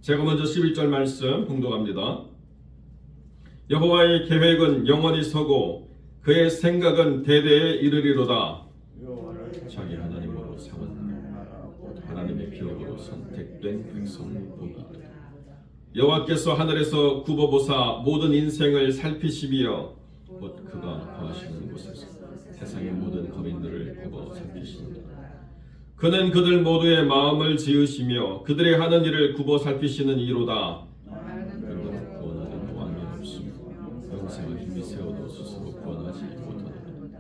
제가 먼저 11절 말씀 봉독합니다. 여호와의 계획은 영원히 서고 그의 생각은 대대에 이르리로다. 자기 하나님으로 삼은 하나님의 기업으로 선택된 백성보다 여호와께서 하늘에서 굽어보사 모든 인생을 살피시며 곧 그가 거하시는 곳에서 세상의 모든 거민들을 굽어 살피시느니라. 그는 그들 모두의 마음을 지으시며 그들의 하는 일을 굽어 살피시는 이로다. 그는 구원하는 왕이 없으며 영생을 힘이 세워도 스스로 구원하지 못하느니라.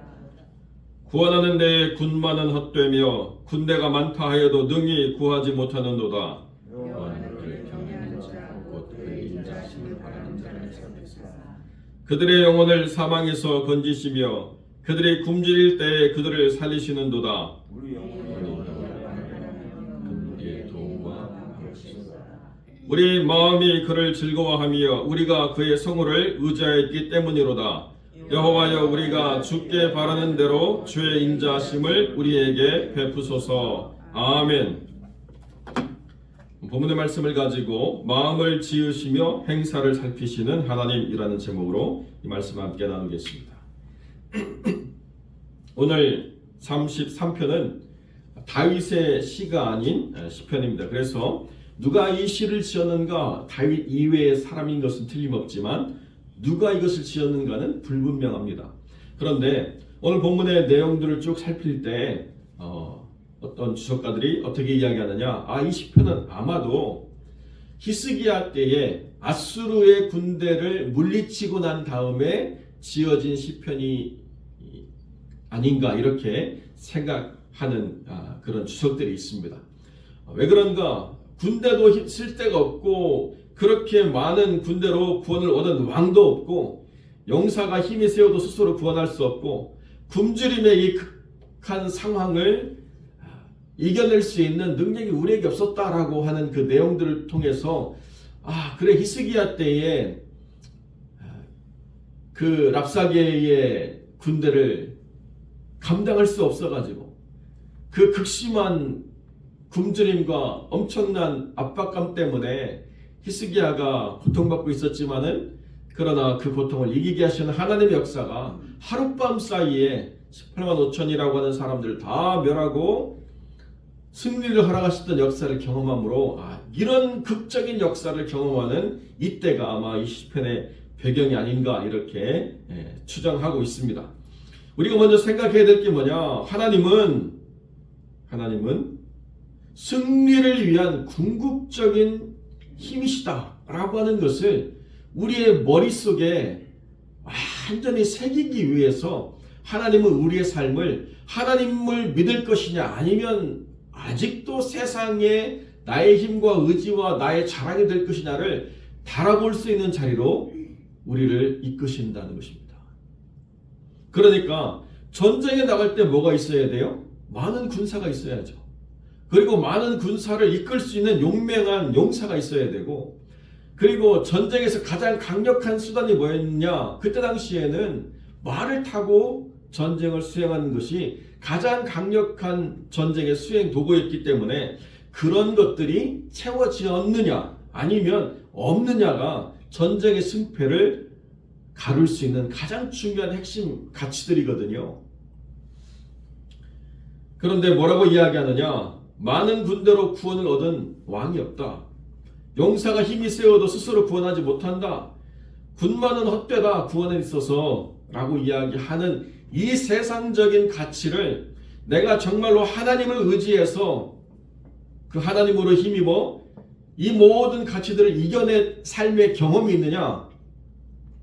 구원하는 데에 군마는 헛되며 군대가 많다 하여도 능히 구하지 못하는도다. 여호와는 그를 경외하는 자 곧 그의 인자하심을 바라는 자를 살피사 그들의 영혼을 사망에서 건지시며 그들이 굶주릴 때에 그들을 살리시는도다. 우리 마음이 그를 즐거워하며 우리가 그의 성호를 의지하였기 때문이로다. 여호와여, 우리가 주께 바라는 대로 주의 인자하심을 우리에게 베푸소서. 아멘. 본문의 말씀을 가지고 마음을 지으시며 행사를 살피시는 하나님이라는 제목으로 이 말씀을 함께 나누겠습니다. 오늘 33편은 다윗의 시가 아닌 시편입니다. 그래서 누가 이 시를 지었는가, 다윗 이외의 사람인 것은 틀림없지만 누가 이것을 지었는가는 불분명합니다. 그런데 오늘 본문의 내용들을 쭉 살필 때 어떤 주석가들이 어떻게 이야기하느냐, 이 시편은 아마도 히스기야 때에 아수르의 군대를 물리치고 난 다음에 지어진 시편이 아닌가 이렇게 생각하는 그런 주석들이 있습니다. 왜 그런가? 군대도 쓸데가 없고 그렇게 많은 군대로 구원을 얻은 왕도 없고 용사가 힘이 세워도 스스로 구원할 수 없고 굶주림의 이 극한 상황을 이겨낼 수 있는 능력이 우리에게 없었다라고 하는 그 내용들을 통해서 그래, 히스기야 때에 그 랍사게의 군대를 감당할 수 없어가지고 그 극심한 굶주림과 엄청난 압박감 때문에 히스기야가 고통받고 있었지만은 그러나 그 고통을 이기게 하시는 하나님의 역사가 하룻밤 사이에 18만 5천이라고 하는 사람들을 다 멸하고 승리를 허락하셨던 역사를 경험함으로 이런 극적인 역사를 경험하는 이때가 아마 이 시편의 배경이 아닌가 이렇게 추정하고 있습니다. 우리가 먼저 생각해야 될 게 뭐냐? 하나님은 승리를 위한 궁극적인 힘이시다라고 하는 것을 우리의 머릿속에 완전히 새기기 위해서 하나님은 우리의 삶을 하나님을 믿을 것이냐 아니면 아직도 세상에 나의 힘과 의지와 나의 자랑이 될 것이냐를 달아볼 수 있는 자리로 우리를 이끄신다는 것입니다. 그러니까 전쟁에 나갈 때 뭐가 있어야 돼요? 많은 군사가 있어야죠. 그리고 많은 군사를 이끌 수 있는 용맹한 용사가 있어야 되고, 그리고 전쟁에서 가장 강력한 수단이 뭐였냐? 그때 당시에는 말을 타고 전쟁을 수행하는 것이 가장 강력한 전쟁의 수행 도구였기 때문에 그런 것들이 채워지었느냐 아니면 없느냐가 전쟁의 승패를 가를 수 있는 가장 중요한 핵심 가치들이거든요. 그런데 뭐라고 이야기하느냐? 많은 군대로 구원을 얻은 왕이 없다. 용사가 힘이 세워도 스스로 구원하지 못한다. 군마는 헛되다 구원에 있어서 라고 이야기하는 이 세상적인 가치를 내가 정말로 하나님을 의지해서 그 하나님으로 힘입어 이 모든 가치들을 이겨낸 삶의 경험이 있느냐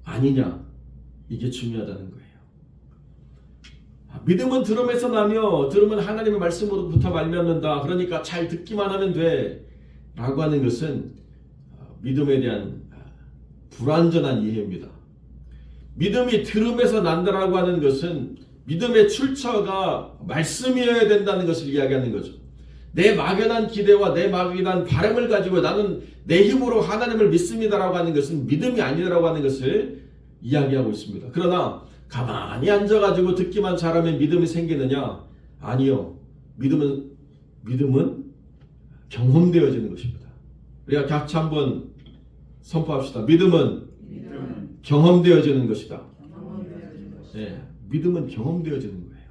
아니냐, 이게 중요하다는 거예요. 믿음은 들음에서 나며 들음은 하나님의 말씀으로부터 말미암는다. 그러니까 잘 듣기만 하면 돼 라고 하는 것은 믿음에 대한 불완전한 이해입니다. 믿음이 들음에서 난다라고 하는 것은 믿음의 출처가 말씀이어야 된다는 것을 이야기하는 거죠. 내 막연한 기대와 내 막연한 바람을 가지고 나는 내 힘으로 하나님을 믿습니다라고 하는 것은 믿음이 아니라고 하는 것을 이야기하고 있습니다. 그러나 가만히 앉아가지고 듣기만 잘하면 믿음이 생기느냐? 아니요. 믿음은 경험되어지는 것입니다. 우리가 같이 한번 선포합시다. 믿음은 경험되어지는 것이다. 네, 믿음은 경험되어지는 거예요.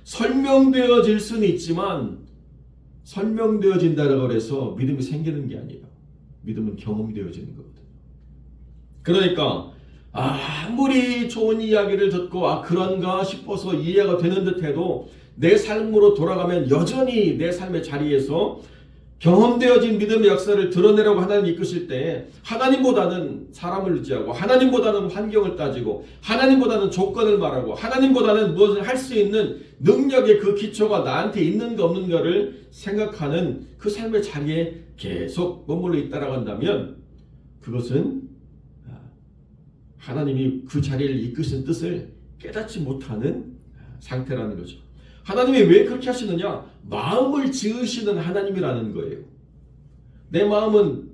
설명되어질 수는 있지만 설명되어진다고 해서 믿음이 생기는 게 아니에요. 믿음은 경험되어지는 거거든요. 그러니까 아무리 좋은 이야기를 듣고 그런가 싶어서 이해가 되는 듯해도 내 삶으로 돌아가면 여전히 내 삶의 자리에서 경험되어진 믿음의 역사를 드러내려고 하나님이 이끄실 때 하나님보다는 사람을 의지하고 하나님보다는 환경을 따지고 하나님보다는 조건을 말하고 하나님보다는 무엇을 할 수 있는 능력의 그 기초가 나한테 있는가 없는가를 생각하는 그 삶의 자리에 계속 머물러 있다라고 한다면 그것은 하나님이 그 자리를 이끄신 뜻을 깨닫지 못하는 상태라는 거죠. 하나님이 왜 그렇게 하시느냐? 마음을 지으시는 하나님이라는 거예요. 내 마음은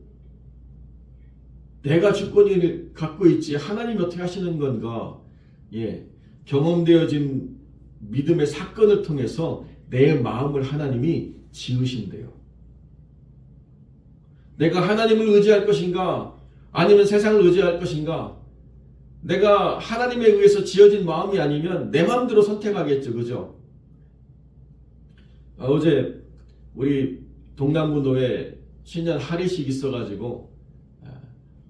내가 주권을 갖고 있지 하나님이 어떻게 하시는 건가? 경험되어진 믿음의 사건을 통해서 내 마음을 하나님이 지으신대요. 내가 하나님을 의지할 것인가? 아니면 세상을 의지할 것인가? 내가 하나님에 의해서 지어진 마음이 아니면 내 마음대로 선택하겠죠. 그죠? 어제 우리 동남부도에 신년 할애식 있어가지고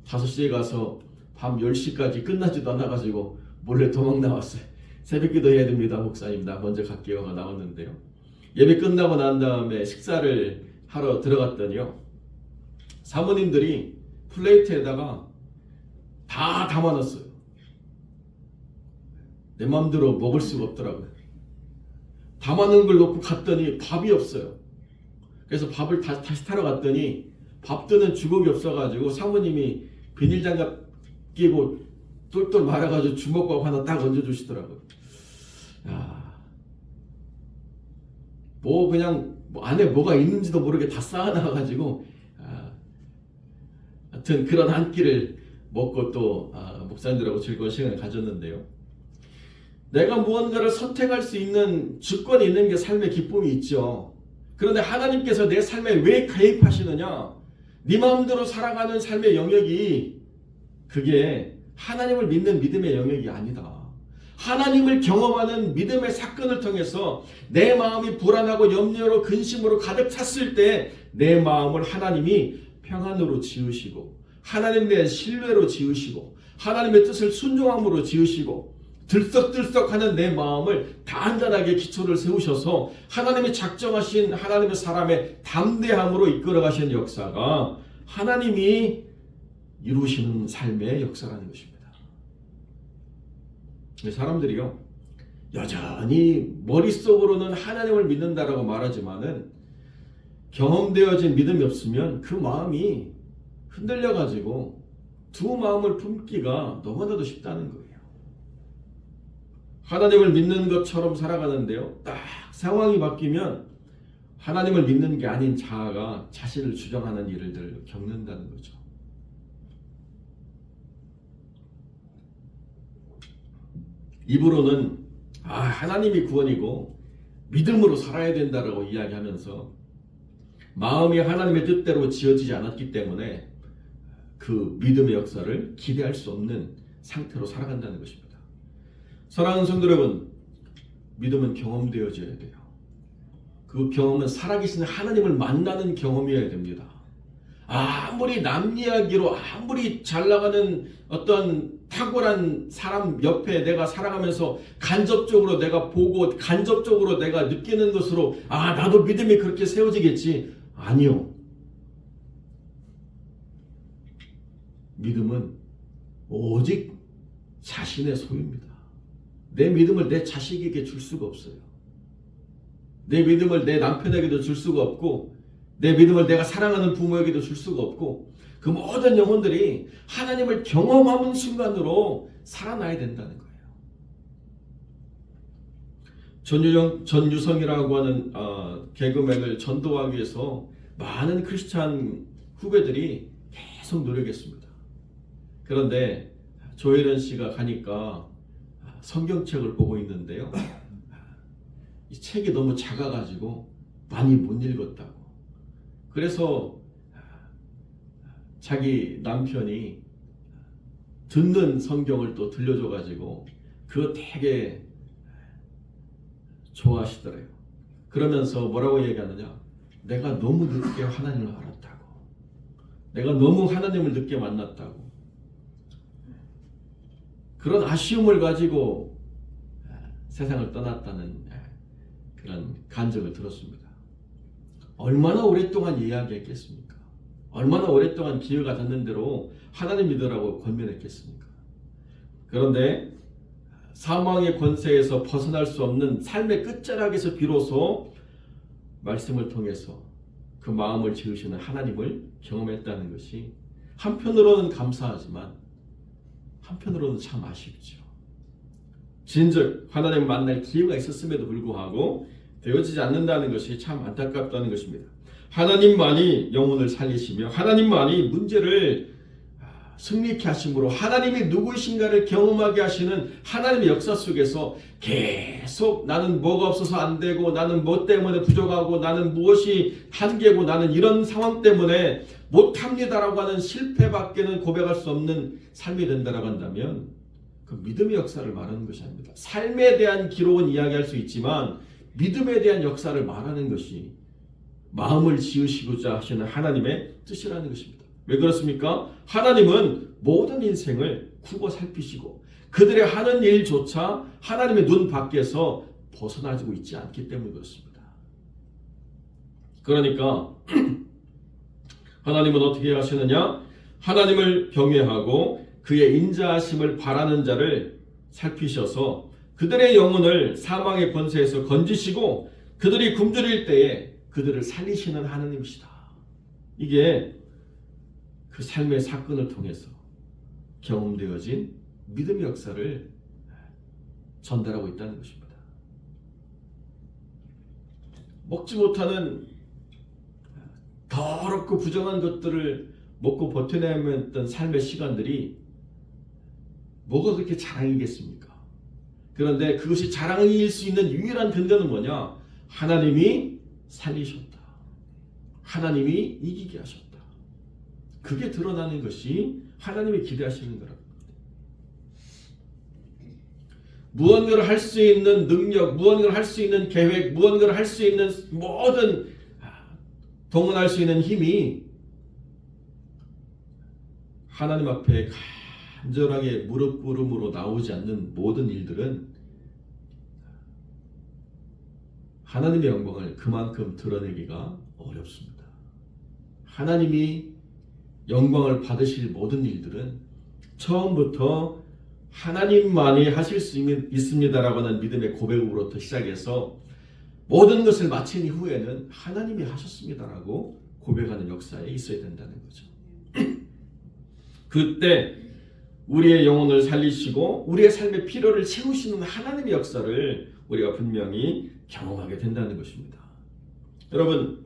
5시에 가서 밤 10시까지 끝나지도 않아가지고 몰래 도망 나왔어요. 새벽기도 해야 됩니다. 목사님 나 먼저 갈게요. 나왔는데요. 예배 끝나고 난 다음에 식사를 하러 들어갔더니요. 사모님들이 플레이트에다가 다 담아놨어요. 내 마음대로 먹을 수가 없더라고요. 담아놓은 걸 놓고 갔더니 밥이 없어요. 그래서 밥을 다시 타러 갔더니 밥 드는 주걱이 없어가지고 사모님이 비닐장갑 끼고 똘똘 말아가지고 주먹밥 하나 딱 얹어주시더라고요. 그냥 안에 뭐가 있는지도 모르게 다 쌓아놔가지고 하여튼 그런 한 끼를 먹고 또 목사님들하고 즐거운 시간을 가졌는데요. 내가 무언가를 선택할 수 있는 주권이 있는 게 삶의 기쁨이 있죠. 그런데 하나님께서 내 삶에 왜 개입하시느냐? 네 마음대로 살아가는 삶의 영역이 그게 하나님을 믿는 믿음의 영역이 아니다. 하나님을 경험하는 믿음의 사건을 통해서 내 마음이 불안하고 염려로 근심으로 가득 찼을 때 내 마음을 하나님이 평안으로 지으시고 하나님에 대한 신뢰로 지으시고 하나님의 뜻을 순종함으로 지으시고 들썩들썩하는 내 마음을 단단하게 기초를 세우셔서 하나님이 작정하신 하나님의 사람의 담대함으로 이끌어가시는 역사가 하나님이 이루시는 삶의 역사라는 것입니다. 사람들이요 여전히 머릿속으로는 하나님을 믿는다라고 말하지만은 경험되어진 믿음이 없으면 그 마음이 흔들려가지고 두 마음을 품기가 너무나도 쉽다는 거예요. 하나님을 믿는 것처럼 살아가는데요. 딱 상황이 바뀌면 하나님을 믿는 게 아닌 자아가 자신을 주장하는 일을 겪는다는 거죠. 입으로는 하나님이 구원이고 믿음으로 살아야 된다라고 이야기하면서 마음이 하나님의 뜻대로 지어지지 않았기 때문에 그 믿음의 역사를 기대할 수 없는 상태로 살아간다는 것입니다. 사랑하는 성도 여러분, 믿음은 경험되어져야 돼요. 그 경험은 살아계신 하나님을 만나는 경험이어야 됩니다. 아무리 남 이야기로 아무리 잘 나가는 어떤 탁월한 사람 옆에 내가 살아가면서 간접적으로 내가 보고 간접적으로 내가 느끼는 것으로 나도 믿음이 그렇게 세워지겠지. 아니요. 믿음은 오직 자신의 소유입니다. 내 믿음을 내 자식에게 줄 수가 없어요. 내 믿음을 내 남편에게도 줄 수가 없고 내 믿음을 내가 사랑하는 부모에게도 줄 수가 없고 그 모든 영혼들이 하나님을 경험하는 순간으로 살아나야 된다는 거예요. 전유성이라고 하는 개그맨을 전도하기 위해서 많은 크리스찬 후배들이 계속 노력했습니다. 그런데 조혜련 씨가 가니까 성경책을 보고 있는데요. 이 책이 너무 작아가지고 많이 못 읽었다고. 그래서 자기 남편이 듣는 성경을 또 들려줘가지고 그거 되게 좋아하시더래요. 그러면서 뭐라고 얘기하느냐? 내가 너무 늦게 하나님을 알았다고. 내가 너무 하나님을 늦게 만났다고. 그런 아쉬움을 가지고 세상을 떠났다는 그런 간증을 들었습니다. 얼마나 오랫동안 이야기했겠습니까? 얼마나 오랫동안 기회가 닿는 대로 하나님 믿으라고 권면했겠습니까? 그런데 사망의 권세에서 벗어날 수 없는 삶의 끝자락에서 비로소 말씀을 통해서 그 마음을 지으시는 하나님을 경험했다는 것이 한편으로는 감사하지만 한편으로는 참 아쉽죠. 진즉 하나님을 만날 기회가 있었음에도 불구하고 되어지지 않는다는 것이 참 안타깝다는 것입니다. 하나님만이 영혼을 살리시며 하나님만이 문제를 승리케 하심으로 하나님이 누구이신가를 경험하게 하시는 하나님의 역사 속에서 계속 나는 뭐가 없어서 안 되고 나는 뭐 때문에 부족하고 나는 무엇이 한계고 나는 이런 상황 때문에 못합니다라고 하는 실패밖에는 고백할 수 없는 삶이 된다라고 한다면 그 믿음의 역사를 말하는 것이 아닙니다. 삶에 대한 기록은 이야기할 수 있지만 믿음에 대한 역사를 말하는 것이 마음을 지으시고자 하시는 하나님의 뜻이라는 것입니다. 왜 그렇습니까? 하나님은 모든 인생을 구워 살피시고 그들의 하는 일조차 하나님의 눈 밖에서 벗어나지고 있지 않기 때문에 그렇습니다. 그러니까 하나님은 어떻게 하시느냐? 하나님을 경외하고 그의 인자하심을 바라는 자를 살피셔서 그들의 영혼을 사망의 권세에서 건지시고 그들이 굶주릴 때에 그들을 살리시는 하나님이시다. 이게 그 삶의 사건을 통해서 경험되어진 믿음의 역사를 전달하고 있다는 것입니다. 먹지 못하는 더럽고 부정한 것들을 먹고 버텨내었던 삶의 시간들이 뭐가 그렇게 자랑이겠습니까? 그런데 그것이 자랑일 수 있는 유일한 근거는 뭐냐? 하나님이 살리셨다. 하나님이 이기게 하셨다. 그게 드러나는 것이 하나님이 기대하시는 거라고. 무언가를 할 수 있는 능력, 무언가를 할 수 있는 계획, 무언가를 할 수 있는 모든 동원할 수 있는 힘이 하나님 앞에 간절하게 무릎 꿇음으로 나오지 않는 모든 일들은 하나님의 영광을 그만큼 드러내기가 어렵습니다. 하나님이 영광을 받으실 모든 일들은 처음부터 하나님만이 하실 수 있습니다라고 하는 믿음의 고백으로부터 시작해서 모든 것을 마친 이후에는 하나님이 하셨습니다라고 고백하는 역사에 있어야 된다는 거죠. 그때 우리의 영혼을 살리시고 우리의 삶의 필요를 채우시는 하나님의 역사를 우리가 분명히 경험하게 된다는 것입니다. 여러분,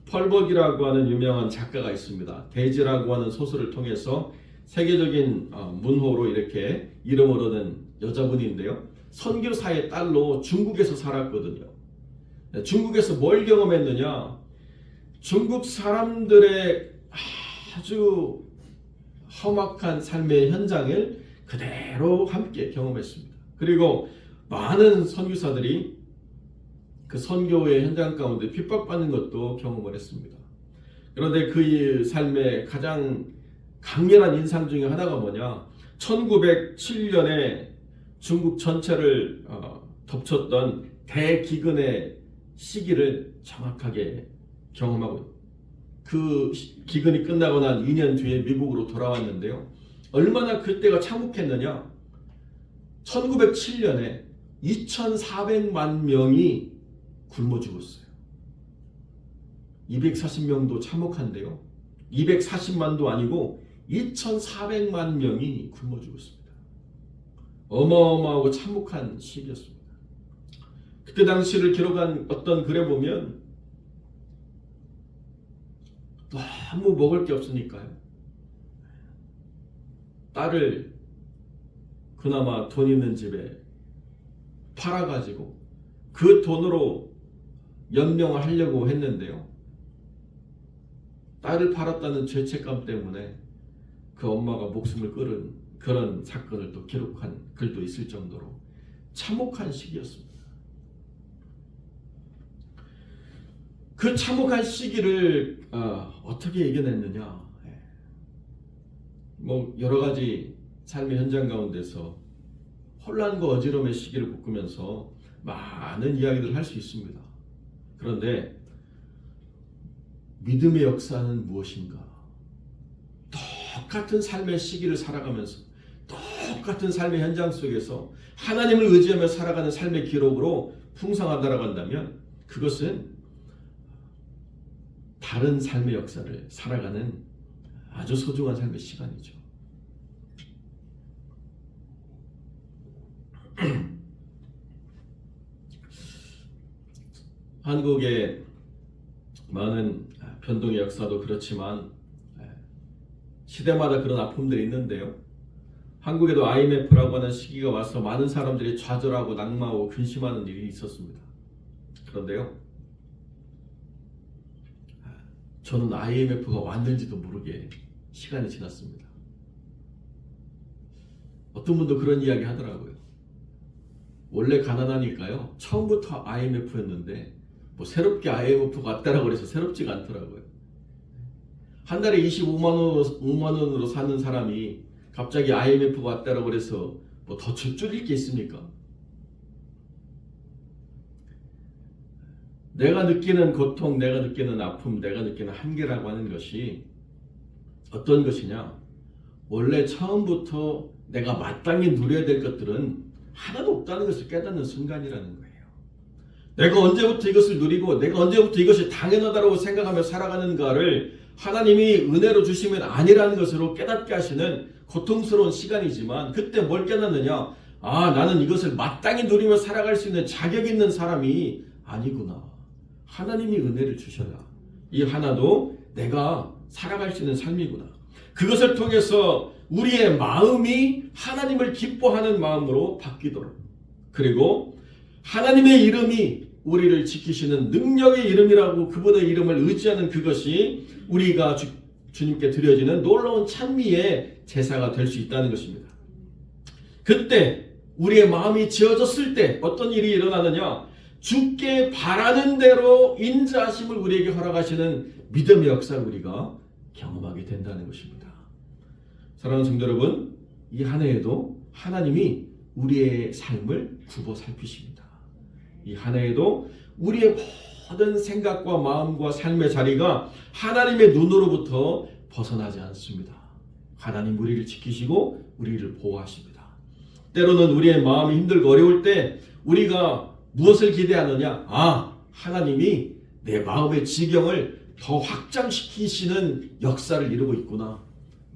펄벅이라고 하는 유명한 작가가 있습니다. 대지라고 하는 소설을 통해서 세계적인 문호로 이렇게 이름을 얻은 여자분인데요. 선교사의 딸로 중국에서 살았거든요. 중국에서 뭘 경험했느냐? 중국 사람들의 아주 험악한 삶의 현장을 그대로 함께 경험했습니다. 그리고 많은 선교사들이 그 선교의 현장 가운데 핍박받는 것도 경험을 했습니다. 그런데 그 삶의 가장 강렬한 인상 중에 하나가 뭐냐? 1907년에 중국 전체를 덮쳤던 대기근의 시기를 정확하게 경험하고 그 기근이 끝나고 난 2년 뒤에 미국으로 돌아왔는데요. 얼마나 그때가 참혹했느냐? 1907년에 2,400만 명이 굶어 죽었어요. 240명도 참혹한데요. 240만도 아니고 2,400만 명이 굶어 죽었습니다. 어마어마하고 참혹한 시기였습니다. 그때 당시를 기록한 어떤 글에 보면 너무 먹을 게 없으니까요. 딸을 그나마 돈 있는 집에 팔아가지고 그 돈으로 연명을 하려고 했는데요. 딸을 팔았다는 죄책감 때문에 그 엄마가 목숨을 끊은 그런 사건을 또 기록한 글도 있을 정도로 참혹한 시기였습니다. 그 참혹한 시기를 어떻게 이겨냈느냐? 뭐 여러 가지 삶의 현장 가운데서 혼란과 어지러움의 시기를 겪으면서 많은 이야기들을 할 수 있습니다. 그런데 믿음의 역사는 무엇인가? 똑같은 삶의 시기를 살아가면서 똑같은 삶의 현장 속에서 하나님을 의지하며 살아가는 삶의 기록으로 풍성하다라고 한다면 그것은 다른 삶의 역사를 살아가는 아주 소중한 삶의 시간이죠. 한국의 많은 변동의 역사도 그렇지만 시대마다 그런 아픔들이 있는데요. 한국에도 IMF라고 하는 시기가 와서 많은 사람들이 좌절하고 낙마하고 근심하는 일이 있었습니다. 그런데요, 저는 IMF가 왔는지도 모르게 시간이 지났습니다. 어떤 분도 그런 이야기 하더라고요. 원래 가난하니까요, 처음부터 IMF였는데 뭐 새롭게 IMF가 왔다라고 해서 새롭지가 않더라고요. 한 달에 25만 원으로 사는 사람이 갑자기 IMF가 왔다라고 해서 뭐 더 줄일 게 있습니까? 내가 느끼는 고통, 내가 느끼는 아픔, 내가 느끼는 한계라고 하는 것이 어떤 것이냐? 원래 처음부터 내가 마땅히 누려야 될 것들은 하나도 없다는 것을 깨닫는 순간이라는 거예요. 내가 언제부터 이것을 누리고 내가 언제부터 이것이 당연하다고 생각하며 살아가는가를 하나님이 은혜로 주시면 아니라는 것으로 깨닫게 하시는 고통스러운 시간이지만 그때 뭘 깨닫느냐? 나는 이것을 마땅히 누리며 살아갈 수 있는 자격 있는 사람이 아니구나. 하나님이 은혜를 주셔야 이 하나도 내가 살아갈 수 있는 삶이구나. 그것을 통해서 우리의 마음이 하나님을 기뻐하는 마음으로 바뀌도록, 그리고 하나님의 이름이 우리를 지키시는 능력의 이름이라고 그분의 이름을 의지하는 그것이 우리가 주님께 드려지는 놀라운 찬미의 제사가 될 수 있다는 것입니다. 그때 우리의 마음이 지어졌을 때 어떤 일이 일어나느냐? 주께 바라는 대로 인자하심을 우리에게 허락하시는 믿음의 역사를 우리가 경험하게 된다는 것입니다. 사랑하는 성도 여러분, 이 한 해에도 하나님이 우리의 삶을 굽어 살피십니다. 이 한 해에도 우리의 모든 생각과 마음과 삶의 자리가 하나님의 눈으로부터 벗어나지 않습니다. 하나님 우리를 지키시고 우리를 보호하십니다. 때로는 우리의 마음이 힘들고 어려울 때 우리가 무엇을 기대하느냐? 하나님이 내 마음의 지경을 더 확장시키시는 역사를 이루고 있구나.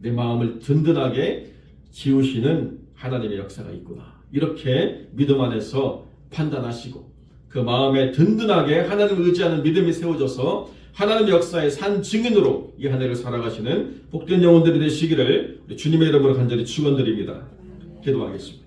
내 마음을 든든하게 지우시는 하나님의 역사가 있구나. 이렇게 믿음 안에서 판단하시고 그 마음에 든든하게 하나님을 의지하는 믿음이 세워져서 하나님의 역사의 산 증인으로 이 한 해를 살아가시는 복된 영혼들이 되시기를 주님의 이름으로 간절히 축원드립니다. 기도하겠습니다.